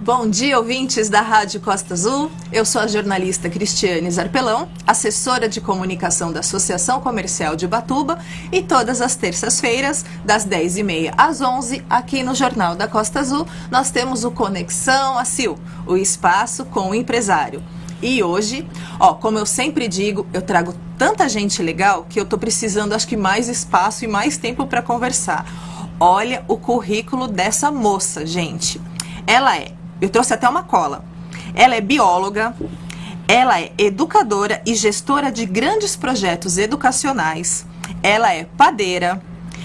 Bom dia, ouvintes da Rádio Costa Azul. Eu sou a jornalista Cristiane Zarpelão, assessora de comunicação da Associação Comercial de Ubatuba, e todas as terças-feiras, das 10h30 às 11h, aqui no Jornal da Costa Azul, nós temos o Conexão ACIL, o espaço com o empresário. E hoje, como eu sempre digo, eu trago tanta gente legal que eu tô precisando, acho que, mais espaço e mais tempo para conversar. Olha o currículo dessa moça, gente. Eu trouxe até uma cola. Ela é bióloga, ela é educadora e gestora de grandes projetos educacionais, ela é padeira,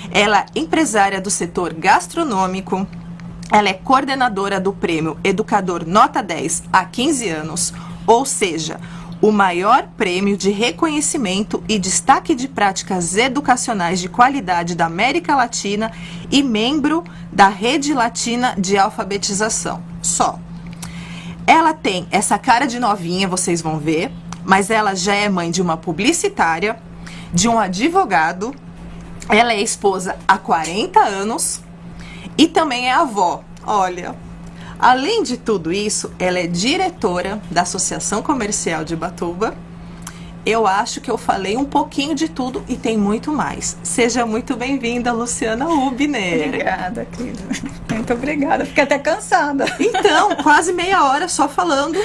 ela é empresária do setor gastronômico, ela é coordenadora do prêmio Educador Nota 10 há 15 anos, ou seja, o maior prêmio de reconhecimento e destaque de práticas educacionais de qualidade da América Latina e membro da Rede Latina de Alfabetização. Ela tem essa cara de novinha, vocês vão ver, mas ela já é mãe de uma publicitária, de um advogado, ela é esposa há 40 anos e também é avó. Olha, além de tudo isso, ela é diretora da Associação Comercial de Ubatuba. Eu acho que eu falei um pouquinho de tudo e tem muito mais. Seja muito bem-vinda, Luciana Hubner. Obrigada, querida. Muito obrigada. Fiquei até cansada. Então, quase meia hora só falando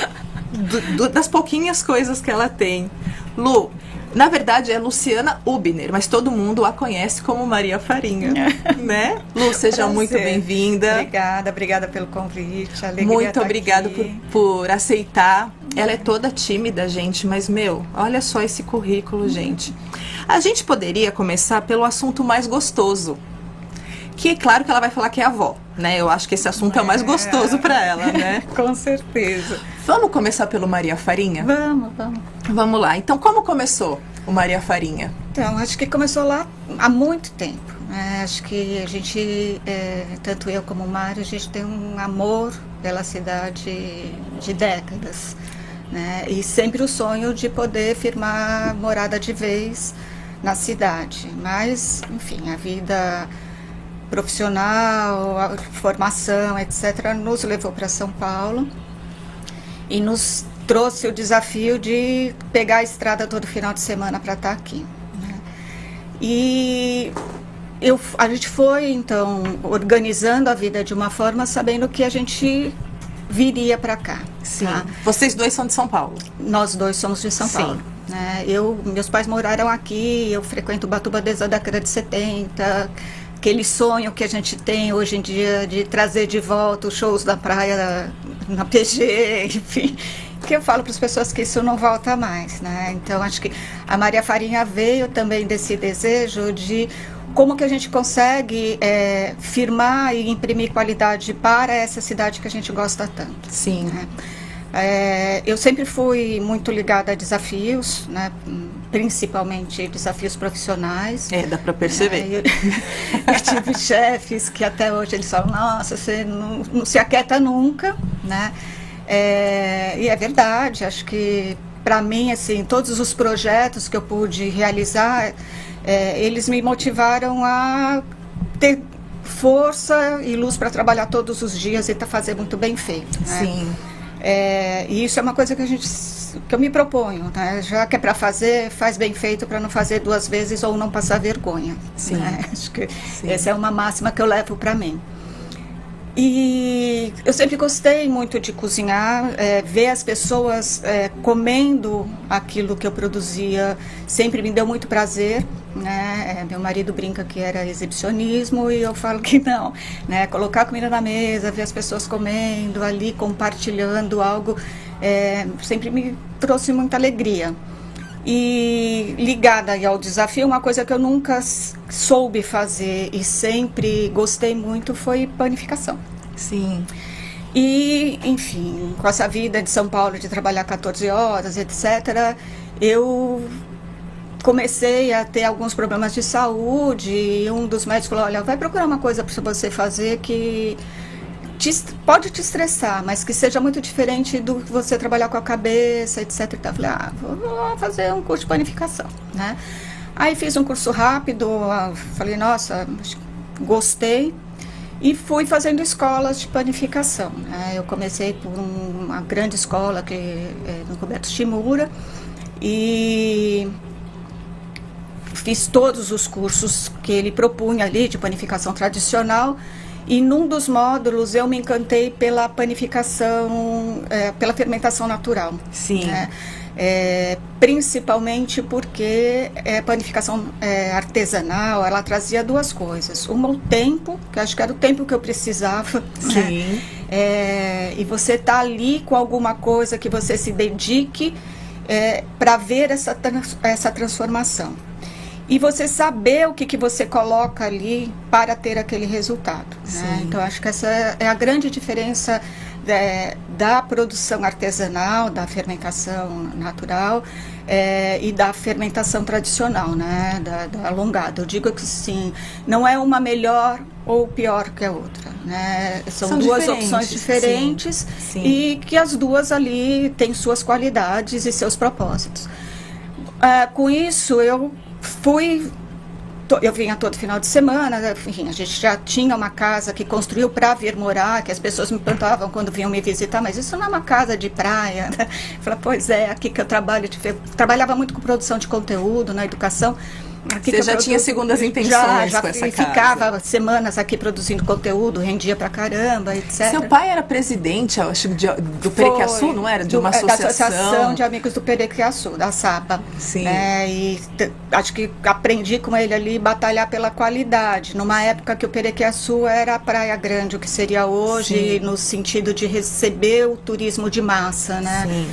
das pouquinhas coisas que ela tem. Lu, na verdade é Luciana Hubner, mas todo mundo a conhece como Maria Farinha, né? Lu, seja Prazer. muito bem-vinda. Obrigada pelo convite. Alegria Muito estar obrigada aqui. por aceitar. Ela é toda tímida, gente, mas, olha só esse currículo, gente. A gente poderia começar pelo assunto mais gostoso, que é claro que ela vai falar que é a avó, né? Eu acho que esse assunto é o mais gostoso para ela, né? Com certeza. Vamos começar pelo Maria Farinha? Vamos. Vamos lá. Então, como começou o Maria Farinha? Então, acho que começou lá há muito tempo. Acho que a gente, tanto eu como o Mário, a gente tem um amor pela cidade de décadas. Né? E sempre o sonho de poder firmar morada de vez na cidade. Mas, enfim, a vida profissional, a formação, etc., nos levou para São Paulo e nos trouxe o desafio de pegar a estrada todo final de semana para estar aqui. Né? E a gente foi, então, organizando a vida de uma forma sabendo que a gente viria para cá. Sim. Tá? Vocês dois são de São Paulo? Nós dois somos de São Paulo. Né? Meus pais moraram aqui, eu frequento Ubatuba desde a década de 70, aquele sonho que a gente tem hoje em dia de trazer de volta os shows da praia na PG, enfim, que eu falo para as pessoas que isso não volta mais, né? Então, acho que a Maria Farinha veio também desse desejo de como que a gente consegue firmar e imprimir qualidade para essa cidade que a gente gosta tanto. Sim. Né? Eu sempre fui muito ligada a desafios, né? Principalmente desafios profissionais. Dá para perceber. Eu tive chefes que até hoje eles falam, nossa, você não se aquieta nunca, né? E é verdade, acho que para mim, assim, todos os projetos que eu pude realizar, eles me motivaram a ter força e luz para trabalhar todos os dias e fazer muito bem feito. Né? Sim. E isso é uma coisa que eu me proponho, né? Já que é para fazer, faz bem feito para não fazer duas vezes ou não passar vergonha. Sim. Né? Acho que essa é uma máxima que eu levo para mim. E eu sempre gostei muito de cozinhar, ver as pessoas comendo aquilo que eu produzia, sempre me deu muito prazer. Né? Meu marido brinca que era exibicionismo e eu falo que não, né? Colocar comida na mesa, ver as pessoas comendo ali, compartilhando algo, sempre me trouxe muita alegria. E ligada aí ao desafio, uma coisa que eu nunca soube fazer e sempre gostei muito foi panificação. Sim. E, enfim, com essa vida de São Paulo, de trabalhar 14 horas, etc., eu comecei a ter alguns problemas de saúde e um dos médicos falou, olha, vai procurar uma coisa para você fazer que pode te estressar, mas que seja muito diferente do que você trabalhar com a cabeça, etc. Eu falei, vou fazer um curso de panificação, né? Aí fiz um curso rápido, falei, nossa, gostei. E fui fazendo escolas de panificação, né? Eu comecei por uma grande escola que é no Roberto Shimura e fiz todos os cursos que ele propunha ali de panificação tradicional. E num dos módulos eu me encantei pela panificação, pela fermentação natural. Sim. Né? Principalmente porque a panificação artesanal, ela trazia duas coisas. Uma, o tempo, que acho que era o tempo que eu precisava. Sim. Né? E você está ali com alguma coisa que você se dedique para ver essa transformação. E você saber o que você coloca ali para ter aquele resultado. Né? Então, acho que essa é a grande diferença da produção artesanal, da fermentação natural e da fermentação tradicional, né? da alongada. Eu digo que sim, não é uma melhor ou pior que a outra. Né? São duas opções diferentes. Sim. E que as duas ali têm suas qualidades e seus propósitos. Com isso, eu vinha todo final de semana, enfim, a gente já tinha uma casa que construiu para vir morar, que as pessoas me perguntavam quando vinham me visitar, mas isso não é uma casa de praia, né? Eu falava, pois é, aqui que eu trabalho, trabalhava muito com produção de conteúdo, na educação. Aqui você já tinha segundas intenções com essa casa. Ficava semanas aqui produzindo conteúdo, rendia pra caramba, etc. Seu pai era presidente, eu acho, do Perequiaçu, não era? De uma associação. Da Associação de Amigos do Perequiaçu, da SAPA. Sim. E acho que aprendi com ele ali batalhar pela qualidade, numa época que o Perequiaçu era a Praia Grande, o que seria hoje, no sentido de receber o turismo de massa, né?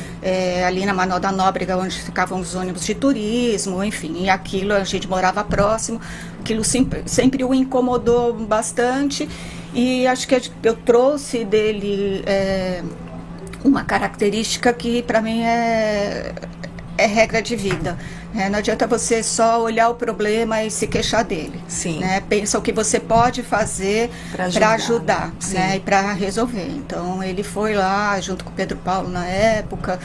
Ali na Manuel da Nóbrega, onde ficavam os ônibus de turismo, enfim, e aquilo a gente morava próximo, aquilo sempre o incomodou bastante, e acho que eu trouxe dele uma característica que para mim é regra de vida. Não adianta você só olhar o problema e se queixar dele. Sim. Né? Pensa o que você pode fazer para ajudar né? E para resolver. Então ele foi lá, junto com o Pedro Paulo na época,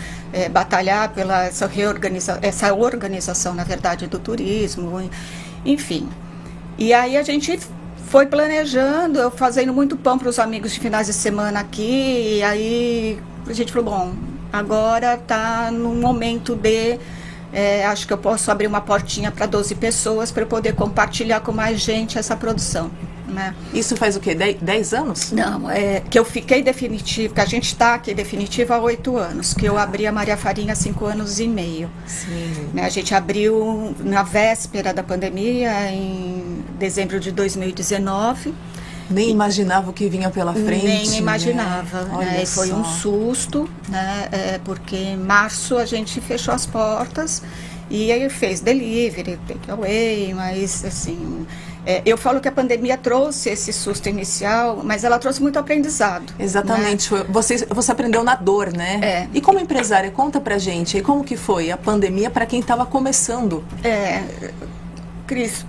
batalhar pela essa organização, na verdade, do turismo, enfim. E aí a gente foi planejando, eu fazendo muito pão para os amigos de finais de semana aqui, e aí a gente falou, bom, agora está no momento acho que eu posso abrir uma portinha para 12 pessoas para eu poder compartilhar com mais gente essa produção. Né? Isso faz o quê? 10 anos? Não, que eu fiquei definitivo, que a gente está aqui definitivo há 8 anos, que eu abri a Maria Farinha há 5 anos e meio. Sim. Né? A gente abriu na véspera da pandemia, em dezembro de 2019. Nem imaginava o que vinha pela frente. Nem imaginava. Né? E foi um susto, né? Porque em março a gente fechou as portas e aí fez delivery, takeaway, mas assim... eu falo que a pandemia trouxe esse susto inicial, mas ela trouxe muito aprendizado. Exatamente. Né? Você aprendeu na dor, né? E como empresária, conta pra gente, e como que foi a pandemia para quem estava começando? Cris,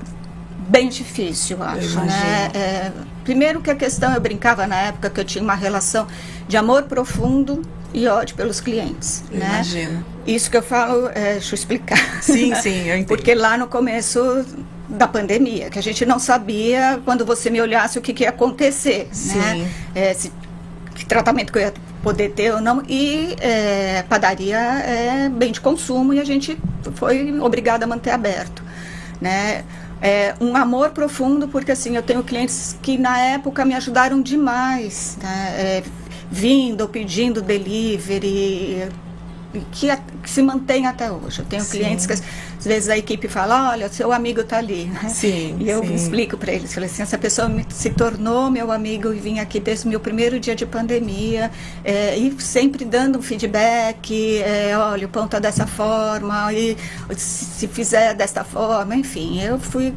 bem difícil, eu acho. Né? Primeiro que a questão, eu brincava na época que eu tinha uma relação de amor profundo e ódio pelos clientes. Eu imagino. Isso que eu falo, deixa eu explicar. Sim, eu entendo. Porque lá no começo da pandemia, que a gente não sabia, quando você me olhasse, o que ia acontecer. Sim. Né? Que tratamento que eu ia poder ter ou não. E padaria é bem de consumo e a gente foi obrigada a manter aberto. Né? Um amor profundo, porque assim, eu tenho clientes que na época me ajudaram demais, né? Vindo, pedindo delivery, que se mantém até hoje. Eu tenho clientes que às vezes a equipe fala, olha, seu amigo está ali. Né? E eu explico para eles, falei assim, essa pessoa se tornou meu amigo e vim aqui desde o meu primeiro dia de pandemia, e sempre dando um feedback, olha, o pão está dessa forma, e se fizer desta forma, enfim, eu fui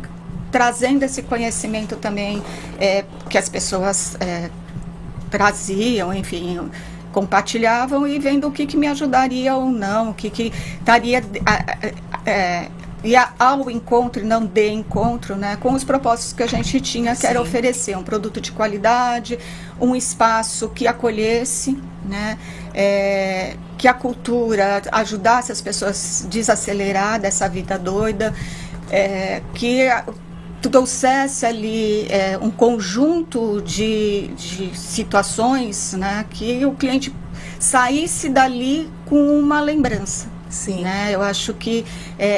trazendo esse conhecimento também que as pessoas traziam, enfim, compartilhavam e vendo o que me ajudaria ou não, o que estaria ia ao encontro e não de encontro, né, com os propósitos que a gente tinha, que era oferecer um produto de qualidade, um espaço que acolhesse, né, que a cultura ajudasse as pessoas a desacelerar dessa vida doida, que trouxesse ali um conjunto de situações, né, que o cliente saísse dali com uma lembrança. Sim. Né? Eu acho que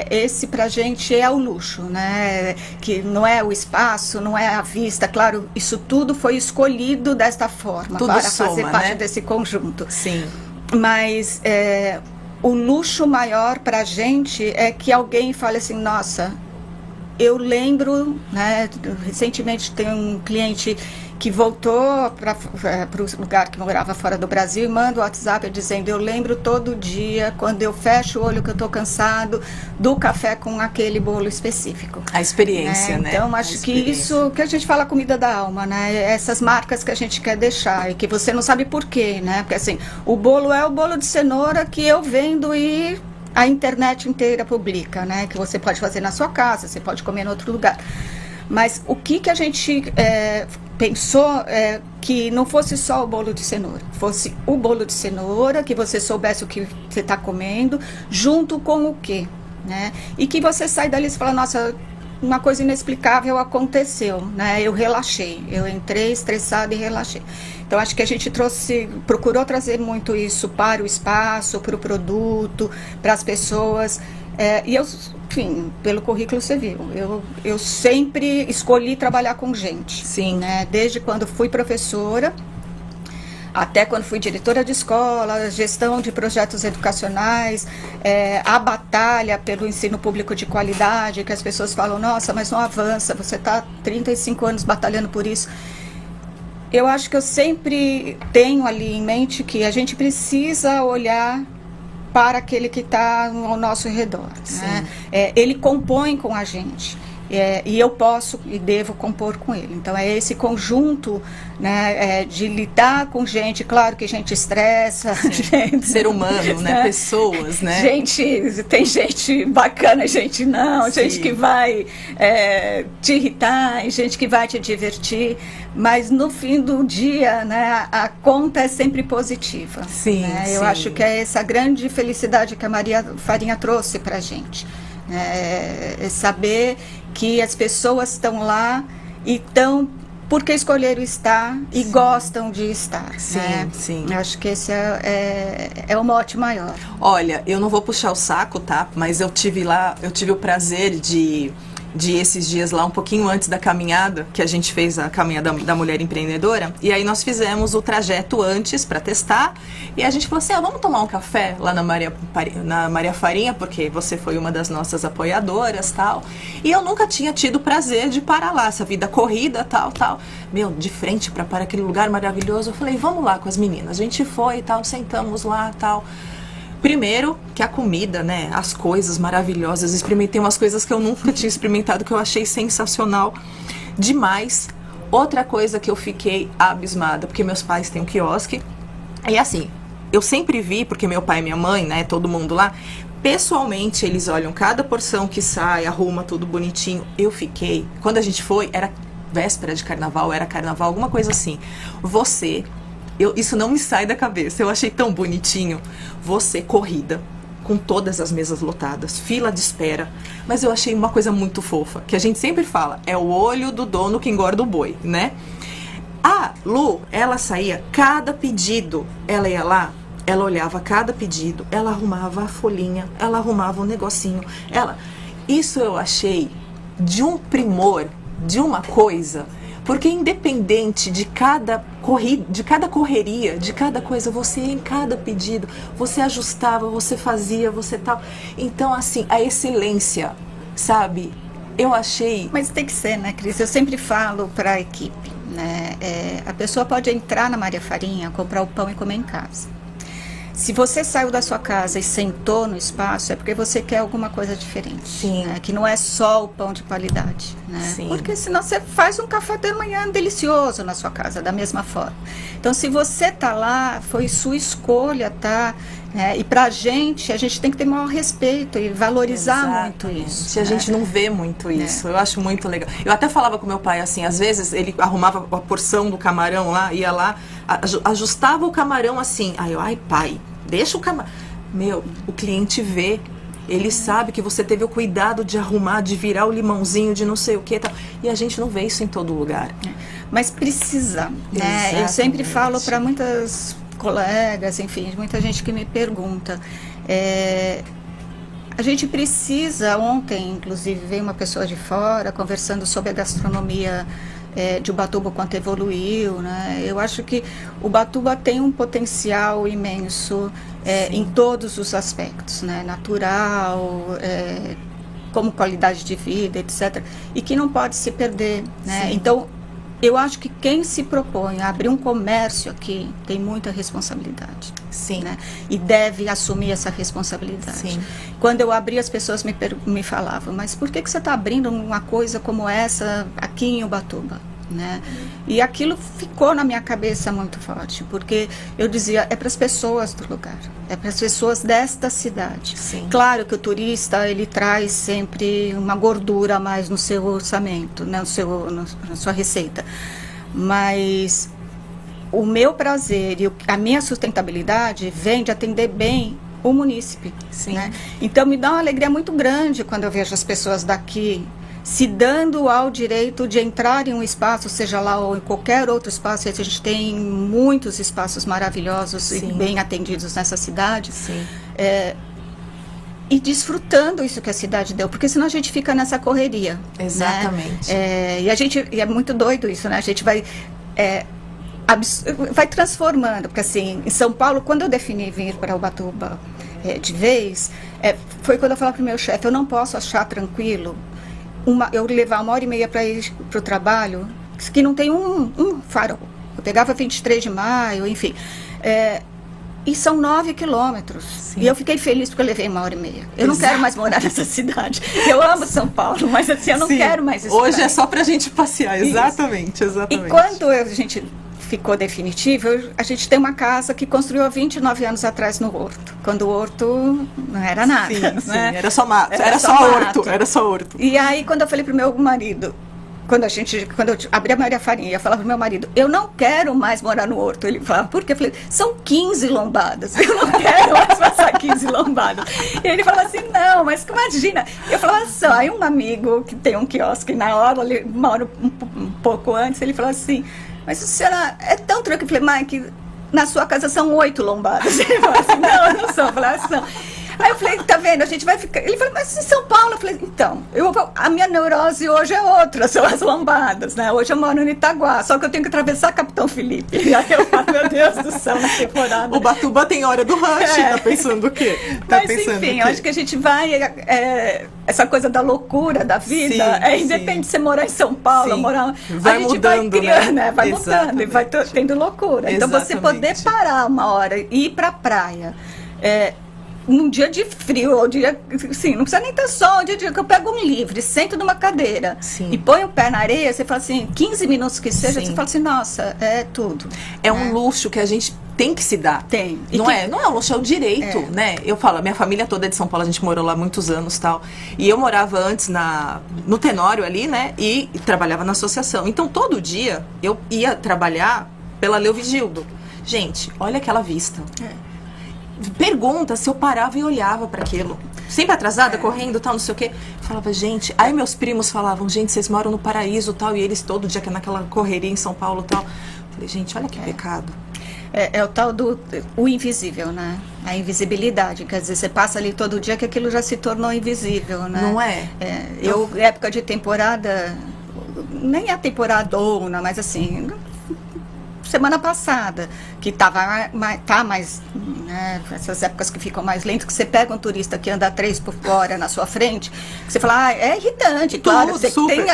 esse pra gente é o luxo, né? Que não é o espaço, não é a vista. Claro, isso tudo foi escolhido desta forma tudo para soma, fazer parte né? desse conjunto. Sim. Mas o luxo maior pra gente é que alguém fale assim, nossa, eu lembro, né? Recentemente tem um cliente que voltou para o lugar que morava fora do Brasil e manda o WhatsApp dizendo, eu lembro todo dia, quando eu fecho o olho que eu estou cansado, do café com aquele bolo específico. A experiência, né? Então, acho que isso que a gente fala comida da alma, né? Essas marcas que a gente quer deixar e que você não sabe por quê, né? Porque assim, o bolo é o bolo de cenoura que eu vendo e a internet inteira publica, né? Que você pode fazer na sua casa, você pode comer em outro lugar. Mas o que a gente pensou que não fosse só o bolo de cenoura, fosse o bolo de cenoura, que você soubesse o que você está comendo, junto com o quê, né? E que você sai dali e fala, nossa, uma coisa inexplicável aconteceu, né? Eu relaxei, eu entrei estressada e relaxei. Então, acho que a gente procurou trazer muito isso para o espaço, para o produto, para as pessoas. E eu, enfim, pelo currículo você viu, eu sempre escolhi trabalhar com gente. Sim. Né? Desde quando fui professora, até quando fui diretora de escola, gestão de projetos educacionais, a batalha pelo ensino público de qualidade, que as pessoas falam, nossa, mas não avança, você está 35 anos batalhando por isso. Eu acho que eu sempre tenho ali em mente que a gente precisa olhar para aquele que está ao nosso redor. Né? Ele compõe com a gente. E eu posso e devo compor com ele. Então, é esse conjunto, né, de lidar com gente. Claro que gente estressa. Gente, ser humano, né? Pessoas, né? Tem gente bacana, gente não. Sim. Gente que vai te irritar, gente que vai te divertir. Mas, no fim do dia, né, a conta é sempre positiva. Sim, né? sim. Eu acho que é essa grande felicidade que a Maria Farinha trouxe para a gente. É saber que as pessoas estão lá e estão porque escolheram estar e sim. gostam de estar. Sim, né? sim. Eu acho que esse é o mote maior. Olha, eu não vou puxar o saco, tá? Mas eu tive o prazer de esses dias lá, um pouquinho antes da caminhada, que a gente fez a caminhada da mulher empreendedora, e aí nós fizemos o trajeto antes para testar, e a gente falou assim, vamos tomar um café lá na Maria Farinha, porque você foi uma das nossas apoiadoras, tal, e eu nunca tinha tido o prazer de parar lá, essa vida corrida, tal, meu, de frente para aquele lugar maravilhoso, eu falei, vamos lá com as meninas, a gente foi e tal, sentamos lá, tal. Primeiro, que a comida, né, as coisas maravilhosas, experimentei umas coisas que eu nunca tinha experimentado, que eu achei sensacional demais. Outra coisa que eu fiquei abismada, porque meus pais têm um quiosque, e assim, eu sempre vi, porque meu pai e minha mãe, né, todo mundo lá, pessoalmente eles olham cada porção que sai, arruma tudo bonitinho. Eu fiquei, quando a gente foi, era véspera de carnaval, era carnaval, alguma coisa assim. Isso não me sai da cabeça, eu achei tão bonitinho. Você corrida, com todas as mesas lotadas, fila de espera, mas eu achei uma coisa muito fofa, que a gente sempre fala, é o olho do dono que engorda o boi, né? A Lu, ela saía, cada pedido, ela ia lá, ela olhava cada pedido, ela arrumava a folhinha, ela arrumava um negocinho, isso eu achei de um primor, de uma coisa. Porque independente de cada correria, de cada coisa, você ia em cada pedido, você ajustava, você fazia, você tal. Então, assim, a excelência, sabe? Eu achei... Mas tem que ser, né, Cris? Eu sempre falo para a equipe, né? A pessoa pode entrar na Maria Farinha, comprar o pão e comer em casa. Se você saiu da sua casa e sentou no espaço, é porque você quer alguma coisa diferente. Sim. Né? Que não é só o pão de qualidade. Né? Sim. Porque senão você faz um café da manhã delicioso na sua casa, da mesma forma. Então, se você tá lá, foi sua escolha, tá? E pra gente, a gente tem que ter maior respeito e valorizar muito isso. A gente não vê muito isso. Eu acho muito legal. Eu até falava com meu pai assim, às vezes ele arrumava a porção do camarão lá, ia lá, ajustava o camarão assim. Aí eu, ai pai, deixa o camarão. Meu, o cliente vê. Ele sabe que você teve o cuidado de arrumar, de virar o limãozinho, de não sei o que e tal. E a gente não vê isso em todo lugar. Mas precisa, né? Exatamente. Eu sempre falo para muitas colegas, enfim, muita gente que me pergunta. A gente precisa, ontem, inclusive, veio uma pessoa de fora conversando sobre a gastronomia de Ubatuba, quanto evoluiu, né? Eu acho que Ubatuba tem um potencial imenso em todos os aspectos, né? Natural, como qualidade de vida, etc. E que não pode se perder, né? Então, eu acho que quem se propõe a abrir um comércio aqui tem muita responsabilidade. Sim. Né? E deve assumir essa responsabilidade. Sim. Quando eu abri, as pessoas me falavam, mas por que você está abrindo uma coisa como essa aqui em Ubatuba? Né? E aquilo ficou na minha cabeça muito forte, porque eu dizia, é para as pessoas do lugar, é para as pessoas desta cidade. Sim. Claro que o turista, ele traz sempre uma gordura a mais no seu orçamento, né? Na sua receita, mas o meu prazer e a minha sustentabilidade vem de atender bem o munícipe. Sim. Né? Então me dá uma alegria muito grande quando eu vejo as pessoas daqui se dando ao direito de entrar em um espaço, seja lá ou em qualquer outro espaço. A gente tem muitos espaços maravilhosos Sim. e bem atendidos nessa cidade. Sim. E desfrutando isso que a cidade deu, porque senão a gente fica nessa correria. Exatamente. Né? E é muito doido isso, né? A gente vai transformando, porque assim, em São Paulo, quando eu defini vir para Ubatuba de vez, foi quando eu falei para o meu chefe, eu não posso achar tranquilo eu levar 1h30 para ir para o trabalho, que não tem um farol. Eu pegava 23 de maio, enfim. E são 9 quilômetros. Sim. E eu fiquei feliz porque eu levei 1h30. Eu não quero mais morar nessa cidade. Eu amo São Paulo, mas assim, eu não quero mais isso. Hoje é só pra gente passear, exatamente, exatamente. E quando a gente ficou definitivo, a gente tem uma casa que construiu há 29 anos atrás no Horto, quando o Horto não era nada. Sim, né? sim, era só mato, era só mato. Era só horto. E aí, quando eu falei pro meu marido, quando eu abri a Maria Farinha, eu falava pro meu marido, eu não quero mais morar no Horto. Ele falava, por quê? Eu falei, são 15 lombadas, eu não quero mais passar 15 lombadas. E ele falava assim, não, mas imagina. Eu falava assim, aí um amigo que tem um quiosque na hora, ele mora um pouco antes, ele falou assim, mas a senhora é tão tranquila. Eu falei, Mike, na sua casa são 8 lombadas. Ele falou assim, não são. Eu falei, são. Aí eu falei, tá vendo, a gente vai ficar... Ele falou, mas em São Paulo? Eu falei, então, a minha neurose hoje é outra, são as lombadas, né? Hoje eu moro no Itaguá, só que eu tenho que atravessar Capitão Felipe. E aí eu falo, meu Deus do céu, na temporada. Ubatuba tem hora do rush, tá pensando o quê? Mas enfim, eu acho que a gente vai... essa coisa da loucura da vida, independente de você morar em São Paulo, vai a gente mudando, vai criando, né? Vai Exatamente. mudando e vai tendo loucura. Então você poder parar uma hora e ir pra praia... num dia de frio, ou dia, assim, não precisa nem ter sol, um dia que eu pego um livro, sento numa cadeira e ponho o pé na areia, você fala assim, 15 minutos que seja, você fala assim, nossa, é tudo. É um luxo que a gente tem que se dar. Tem. Não é um luxo, é o direito, né? Eu falo, minha família toda é de São Paulo, a gente morou lá muitos anos e tal. E eu morava antes no Tenório ali, né? E trabalhava na associação. Então, todo dia, eu ia trabalhar pela Leovigildo. Gente, olha aquela vista. Pergunta se eu parava e olhava para aquilo. Sempre atrasada, correndo, tal, não sei o quê. Falava, gente... Aí meus primos falavam, gente, vocês moram no paraíso, tal. E eles todo dia, que é naquela correria em São Paulo, tal. Falei, gente, olha que pecado. É o tal do o invisível, né? A invisibilidade. Quer dizer, você passa ali todo dia que aquilo já se tornou invisível, né? Não é? Época de temporada... Nem a temporadona, mas assim... Semana passada, que tá mais, né, essas épocas que ficam mais lentas, que você pega um turista que anda 3 por hora na sua frente, que você fala, é irritante, claro, você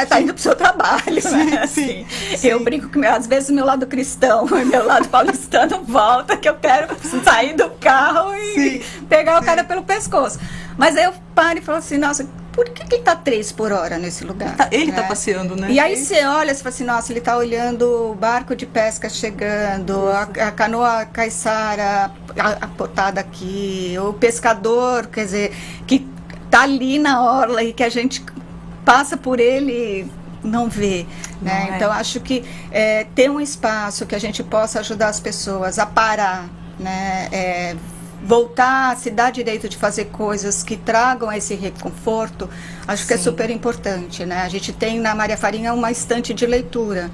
tá indo pro seu trabalho, sim, né? Assim, eu brinco que às vezes o meu lado cristão e meu lado paulistano volta, que eu quero sair do carro e pegar o cara pelo pescoço. Mas aí eu paro e falo assim, nossa, por que ele tá 3 por hora nesse lugar? Ele tá passeando, né? E aí você olha e fala assim, nossa, ele tá olhando o barco de pesca chegando, a canoa caiçara aportada aqui, o pescador, quer dizer, que tá ali na orla e que a gente passa por ele não vê, né? Então acho que ter um espaço que a gente possa ajudar as pessoas a parar, né? voltar a se dar direito de fazer coisas que tragam esse reconforto, acho que é super importante, né? A gente tem na Maria Farinha uma estante de leitura,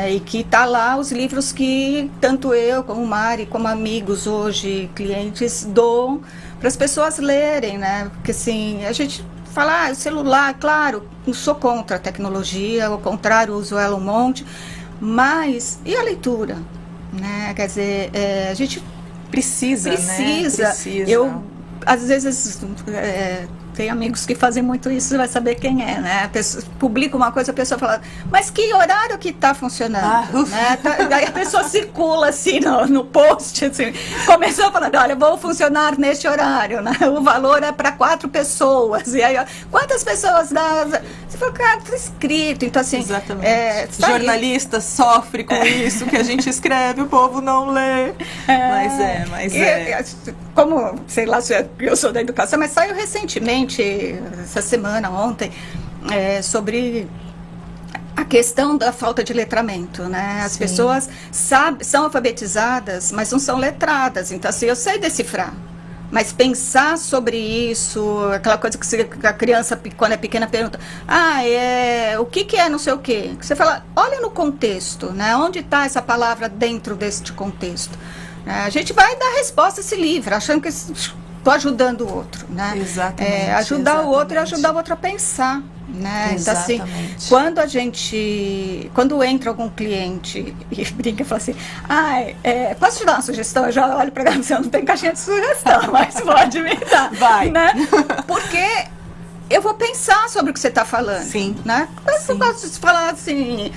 e que está lá os livros que tanto eu, como o Mari, como amigos hoje, clientes, doam para as pessoas lerem, né? Porque assim, a gente fala, o celular, claro, não sou contra a tecnologia, ao contrário, uso ela um monte, mas e a leitura? Né? Quer dizer, a gente precisa, né? Precisa. Eu, às vezes, tem amigos que fazem muito isso, você vai saber quem é, né? A pessoa publica uma coisa, a pessoa fala, mas que horário que está funcionando? Né? Daí a pessoa circula assim no post, assim, começou falando, olha, vou funcionar neste horário, né? O valor é para 4 pessoas. E aí, quantas pessoas dá? Você fala, cara, está escrito. Então, assim, exatamente. Jornalista sofre com isso, que a gente escreve, o povo não lê. Mas como, sei lá, eu sou da educação, mas saiu recentemente, essa semana, ontem, sobre a questão da falta de letramento, né? As pessoas são alfabetizadas, mas não são letradas. Então, assim, eu sei decifrar, mas pensar sobre isso, aquela coisa que a criança, quando é pequena, pergunta, o que é não sei o quê? Você fala, olha no contexto, né? Onde está essa palavra dentro deste contexto? A gente vai dar resposta a esse livro, achando que estou ajudando o outro, né? Exatamente. Ajudar o outro é ajudar o outro a pensar, né? Exatamente. Então, assim, quando entra algum cliente e brinca e fala assim, posso te dar uma sugestão? Eu já olho para você, não tem caixinha de sugestão, mas pode me dar. Vai. Né? Porque eu vou pensar sobre o que você está falando. Sim. Né? Mas eu gosto de falar assim...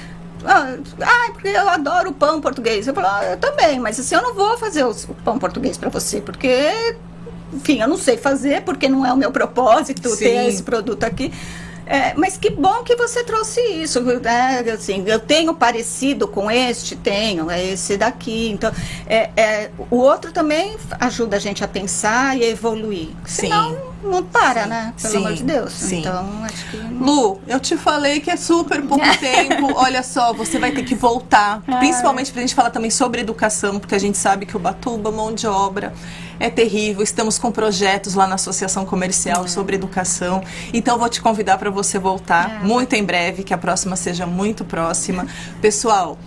porque eu adoro o pão português. Eu falo, eu também, mas assim, eu não vou fazer o pão português para você, porque, enfim, eu não sei fazer, porque não é o meu propósito ter esse produto aqui. Mas que bom que você trouxe isso, né? Assim, eu tenho parecido com tenho, é esse daqui. Então, o outro também ajuda a gente a pensar e a evoluir. Senão, não para, né? Pelo amor de Deus. Sim. Então, acho que... Lu, eu te falei que é super pouco tempo. Olha só, você vai ter que voltar. Principalmente pra gente falar também sobre educação, porque a gente sabe que o Ubatuba, mão de obra, é terrível. Estamos com projetos lá na Associação Comercial sobre educação. Então, eu vou te convidar para você voltar muito em breve, que a próxima seja muito próxima. Pessoal,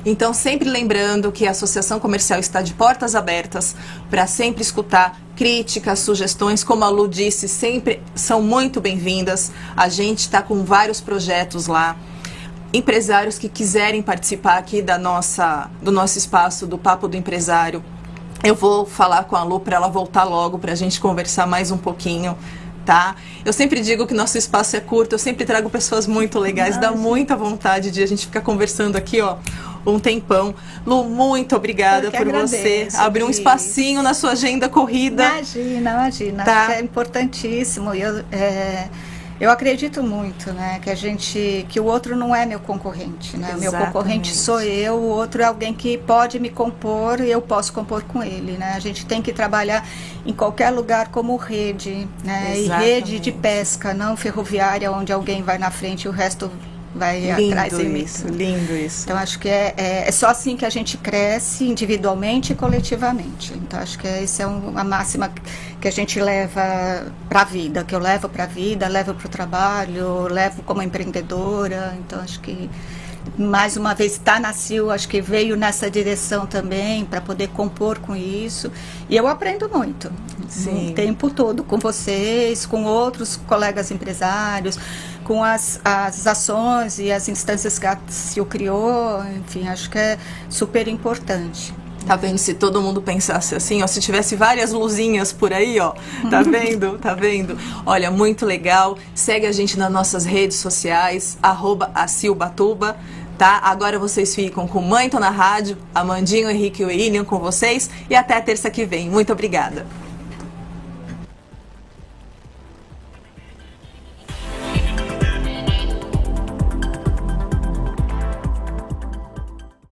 então sempre lembrando que a Associação Comercial está de portas abertas para sempre escutar críticas, sugestões, como a Lu disse, sempre são muito bem-vindas. A gente está com vários projetos lá. Empresários que quiserem participar aqui do nosso espaço, do Papo do Empresário, eu vou falar com a Lu para ela voltar logo, para a gente conversar mais um pouquinho, tá? Eu sempre digo que nosso espaço é curto, eu sempre trago pessoas muito legais, dá muita vontade de a gente ficar conversando aqui, ó, um tempão. Lu, muito obrigada por você abrir um espacinho na sua agenda corrida. Imagina. Tá? Acho que é importantíssimo. Eu acredito muito, né, que o outro não é meu concorrente, né? O meu concorrente sou eu, o outro é alguém que pode me compor e eu posso compor com ele, né? A gente tem que trabalhar em qualquer lugar como rede, né? E rede de pesca, não ferroviária, onde alguém vai na frente e o resto vai atrás sem medo. Lindo isso. Então, acho que é só assim que a gente cresce individualmente e coletivamente. Então, acho que essa é a máxima que a gente leva para a vida, que eu levo para a vida, levo para o trabalho, levo como empreendedora. Então, acho que, mais uma vez, na CIL, acho que veio nessa direção também, para poder compor com isso. E eu aprendo muito, o tempo todo, com vocês, com outros colegas empresários, com as ações e as instâncias que a CIL criou. Enfim, acho que é super importante. Tá vendo? Se todo mundo pensasse assim, ó, se tivesse várias luzinhas por aí, ó, tá vendo? Tá vendo? Olha, muito legal. Segue a gente nas nossas redes sociais, @acilbatuba, tá? Agora vocês ficam com Mãe Tô na Rádio, Amandinho, Henrique e William com vocês e até a terça que vem. Muito obrigada.